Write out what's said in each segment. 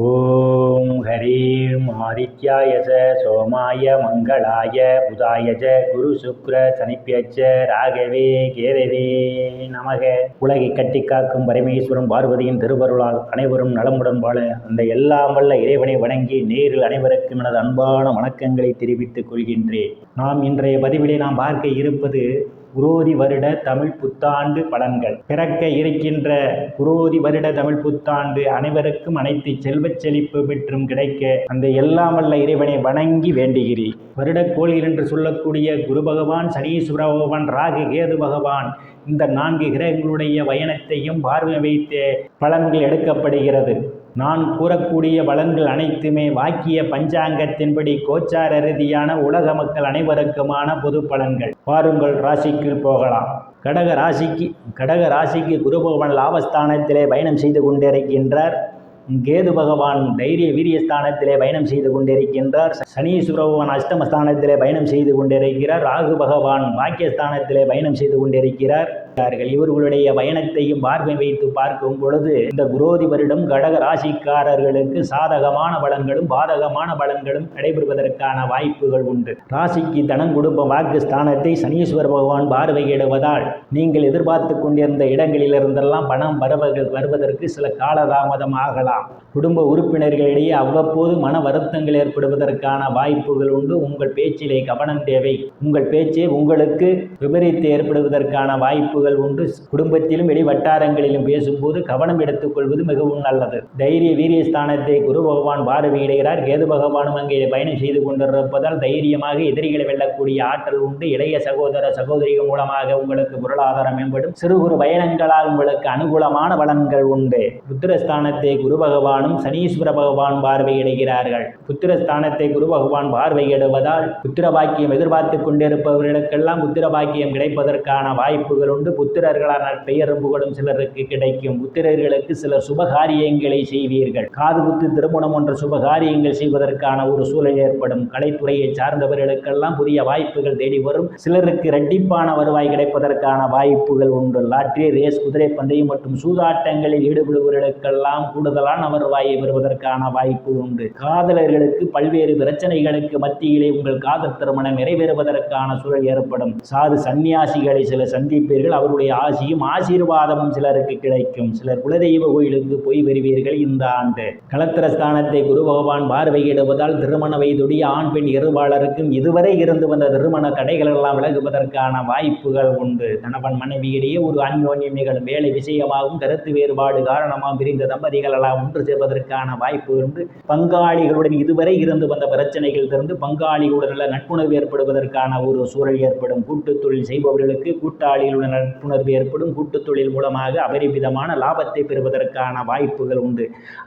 ஓம் ஹரீம் ஆதித்யாய சோமாய மங்களாய புதாய குரு சுக்ர சனிப்பியச்ச ராகவே கேதவே நமக. உலகை கட்டி காக்கும் பரமேஸ்வரன் பார்வதியின் திருவருளால் அனைவரும் நலமுடன் வாழ அந்த எல்லாம் வல்ல இறைவனை வணங்கி நேரில் அனைவருக்கும் எனது அன்பான வணக்கங்களை தெரிவித்துக் கொள்கின்றேன். நாம் இன்றைய பதிவிலே நாம் பார்க்க இருப்பது குரோதி வருட தமிழ் புத்தாண்டு பலன்கள். பிறக்க இருக்கின்ற குரோதி வருட தமிழ் புத்தாண்டு அனைவருக்கும் அனைத்து செல்வச் செழிப்பு பெற்றும் கிடைக்க அந்த எல்லாம் வல்ல இறைவனை வணங்கி வேண்டுகிறேன். வருடக்கோள்கள் என்று சொல்லக்கூடிய குரு பகவான், சனீஸ்வர பகவான், ராகு கேது பகவான், இந்த 4 கிரகங்களுடைய பயணத்தையும் பார்வை வைத்து பலன்கள் எடுக்கப்படுகிறது. நான் கூறக்கூடிய பலன்கள் அனைத்துமே வாக்கிய பஞ்சாங்கத்தின்படி கோச்சார ரீதியான உலக மக்கள் அனைவருக்குமான பொது பலன்கள். பாருங்கள், ராசிக்கு போகலாம். கடக ராசிக்கு குரு பகவான் லாபஸ்தானத்திலே பயணம் செய்து கொண்டிருக்கின்றார். கேது பகவான் தைரிய வீரியஸ்தானத்திலே பயணம் செய்து கொண்டிருக்கின்றார். சனீஸ்வர பகவான் அஷ்டமஸ்தானத்திலே பயணம் செய்து கொண்டிருக்கிறார். ராகு பகவான் பாக்கியஸ்தானத்திலே பயணம் செய்து கொண்டிருக்கிறார். இவர்களுடைய பயணத்தையும் பார்வை வைத்து பார்க்கும் பொழுது இந்த குரோதி வருடம் கடக ராசிக்காரர்களுக்கு சாதகமான பலன்களும் பாதகமான பலன்களும் நடைபெறுவதற்கான வாய்ப்புகள் உண்டு. ராசிக்கு தனம் குடும்ப வாக்கு ஸ்தானத்தை சனீஸ்வர பகவான் பார்வையிடுவதால் நீங்கள் எதிர்பார்த்து கொண்டிருந்த இடங்களிலிருந்தெல்லாம் பணம் வருவதற்கு சில காலதாமதம் ஆகலாம். குடும்ப உறுப்பினர்களிடையே அவ்வப்போது மன வருத்தங்கள் ஏற்படுவதற்கான வாய்ப்புகள் உண்டு. உங்கள் பேச்சிலே கவனம் தேவை. உங்கள் பேச்சே உங்களுக்கு விபரீத்து ஏற்படுவதற்கான வாய்ப்புகள் உண்டு. குடும்பத்திலும் வெளி வட்டாரங்களிலும் பேசும்போது கவனம் எடுத்துக்கொள்வது மிகவும் நல்லது. தைரிய வீரியஸ்தானத்தை குரு பகவான் பார்வையிடுகிறார். கேது பகவானும் அங்கே பயணம் செய்து கொண்டிருப்பதால் தைரியமாக எதிரிகளை வெல்லக்கூடிய ஆற்றல் உண்டு. இளைய சகோதர சகோதரிகள் மூலமாக உங்களுக்கு பொருளாதாரம் மேம்படும். சிறு குறு பயணங்களால் உங்களுக்கு அனுகூலமான பலன்கள் உண்டு. புத்திரஸ்தானத்தை குரு பகவானும் சனீஸ்வர பகவான் பார்வையிடுகிறார்கள். புத்திரஸ்தானத்தை குரு பகவான் பார்வையிடுவதால் புத்திர பாக்கியம் எதிர்பார்த்து கொண்டிருப்பவர்களுக்கெல்லாம் புத்திர பாக்கியம் கிடைப்பதற்கான வாய்ப்புகள் உண்டு. புத்திரர்களான பெயரும் புகழும் சிலருக்கு கிடைக்கும். புத்திரர்களுக்கு சிலர் சுபகாரியங்களை செய்வீர்கள். காது குத்து திருமணம் போன்ற சுபகாரியங்கள் செய்வதற்கான ஒரு சூழல் ஏற்படும். கலைத்துறையை சார்ந்தவர்களுக்கெல்லாம் புதிய வாய்ப்புகள் தேடி வரும். சிலருக்கு இரட்டிப்பான வருவாய் கிடைப்பதற்கான வாய்ப்புகள் உண்டு. லாட்டரி, ரேஸ், குதிரை பந்தயம் மற்றும் சூதாட்டங்களில் ஈடுபடுபவர்களுக்கெல்லாம் கூடுதலான வருவாயை பெறுவதற்கான வாய்ப்பு உண்டு. காதலர்களுக்கு பல்வேறு பிரச்சனைகளுக்கு மத்தியிலே உங்கள் காதல் திருமணம் நிறைவேறுவதற்கான சூழல் ஏற்படும். சாது சன்னியாசிகளை சில சந்திப்பீர்கள். அவருடைய ஆசியும் ஆசீர்வாதமும் சிலருக்கு கிடைக்கும். சிலர் குலதெய்வ கோயிலுக்கு போய் வருவீர்கள். இந்த ஆண்டு களத்திரஸ்தானத்தை குரு பகவான் பார்வையிடுவதால் திருமண வயதுடைய ஆண் பெண் இருபாளருக்கும் இதுவரை இருந்து வந்த திருமண தடைகள் எல்லாம் விலகுவதற்கான வாய்ப்புகள் உண்டு. கணவன் மனைவியிடையே ஒரு அந்யோன்யம் நிகழும். வேலை விஷயமாகவும் கருத்து வேறுபாடு காரணமாக பிரிந்த தம்பதிகள் எல்லாம் ஒன்று சேர்வதற்கான வாய்ப்பு உண்டு. பங்காளிகளுடன் இதுவரை இருந்து வந்த பிரச்சனைகள் இருந்து பங்காளிகளுடன் நல்ல நட்புணர்வு ஏற்படுவதற்கான ஒரு சூழல் ஏற்படும். கூட்டுத் தொழில் செய்பவர்களுக்கு கூட்டாளிகளுடன் நட்புணர்வு ஏற்படும். கூட்டுத் தொழில் மூலமாக அபரிமிதமான லாபத்தை பெறுவதற்கான வாய்ப்புகள் உண்டு.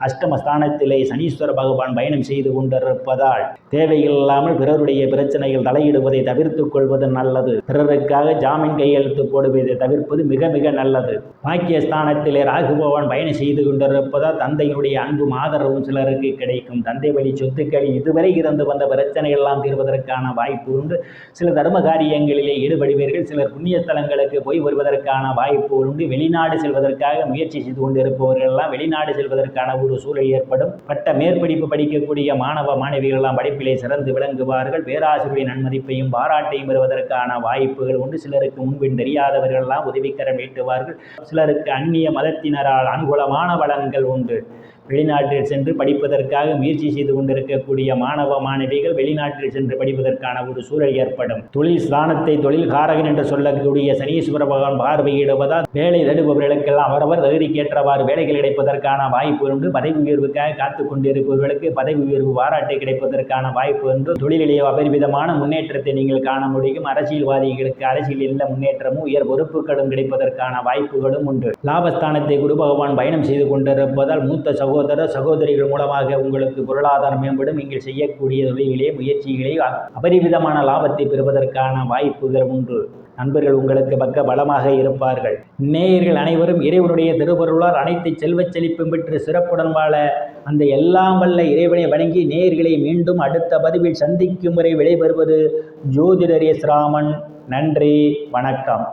அஷ்டமஸ்தானத்திலே சனீஸ்வர பகவான் பயணம் செய்து கொண்டிருப்பதால் தேவையில்லாமல் பிறருடைய பிரச்சனைகள் தலையிடுவதை தவிர்த்துக் கொள்வது நல்லது. பிறருக்காக ஜாமீன் கையெழுத்து போடுவதை தவிர்ப்பது மிக மிக நல்லது. பாக்கியஸ்தானத்திலே ராகு பகவான் பயணம் செய்து கொண்டிருப்பதால் தந்தையினுடைய அன்பும் ஆதரவும் சிலருக்கு கிடைக்கும். தந்தை வழி சொத்துக்களில் இதுவரை இருந்து வந்த பிரச்சனை எல்லாம் தீர்வதற்கான வாய்ப்பு உண்டு. சில தர்ம காரியங்களிலே ஈடுபடுவீர்கள். சிலர் புண்ணிய ஸ்தலங்களுக்கு போய் வருவதற்கான வாய்ப்பு உண்டு. வெளிநாடு செல்வதற்காக முயற்சி செய்து கொண்டிருப்பவர்கள் எல்லாம் வெளிநாடு செல்வதற்கான ஒரு சூழல் ஏற்படும். பட்ட மேற்படிப்பு படிக்கக்கூடிய மாணவ மாணவிகள் எல்லாம் படிப்பிலே சிறந்து விளங்குவார்கள். பேராசிரியருடைய நன்மதிப்பையும் பாராட்டையும் பெறுவதற்கான வாய்ப்புகள் உண்டு. சிலருக்கு முன்பின் தெரியாதவர்கள் எல்லாம் உதவிக்கரம் நீட்டுவார்கள். சிலருக்கு அந்நிய மதத்தினரால் அனுகூலமான பலன்கள் உண்டு. வெளிநாட்டில் சென்று படிப்பதற்காக முயற்சி செய்து கொண்டிருக்கக்கூடிய மாணவ மாணவிகள் வெளிநாட்டில் சென்று படிப்பதற்கான ஒரு சூழல் ஏற்படும். தொழில் ஸ்தானத்தை தொழில் காரகன் என்று சொல்லக்கூடிய சனீஸ்வர பகவான் பார்வையிடுவதால் வேலை தேடுபவர்களுக்கெல்லாம் அவரவர் தகுதிக்கேற்றவாறு வேலைகள் கிடைப்பதற்கான வாய்ப்பு உண்டு. பதவி உயர்வுக்காக காத்துக் கொண்டிருப்பவர்களுக்கு பதவி உயர்வு பாராட்டை கிடைப்பதற்கான வாய்ப்பு உண்டு. தொழிலிலேயே அபரிமிதமான முன்னேற்றத்தை நீங்கள் காண முடியும். அரசியல்வாதிகளுக்கு அரசியலில் நல்ல முன்னேற்றமும் உயர் பொறுப்புகளும் கிடைப்பதற்கான வாய்ப்புகளும் உண்டு. லாபஸ்தானத்தை குரு பகவான் பயணம் செய்து கொண்டிருப்பதால் மூத்த சகோதர சகோதரிகள் மூலமாக உங்களுக்கு பொருளாதாரம் மேம்படும். நீங்கள் செய்யக்கூடிய தொழிலே முயற்சிகளே அபரிமிதமான லாபத்தை பெறுவதற்கான வாய்ப்புகள் உண்டு. நண்பர்கள் உங்களுக்கு பக்க பலமாக இருப்பார்கள். நேயர்கள் அனைவரும் இறைவனுடைய திருவருளால் அனைத்து செல்வச் செழிப்பும் பெற்று சிறப்புடன் வாழ அந்த எல்லாம் வல்ல இறைவனை வணங்கி நேயர்களை மீண்டும் அடுத்த பதிவில் சந்திக்கும் வரை விடைபெறுவது ஜோதிடர் எஸ் ராமன். நன்றி, வணக்கம்.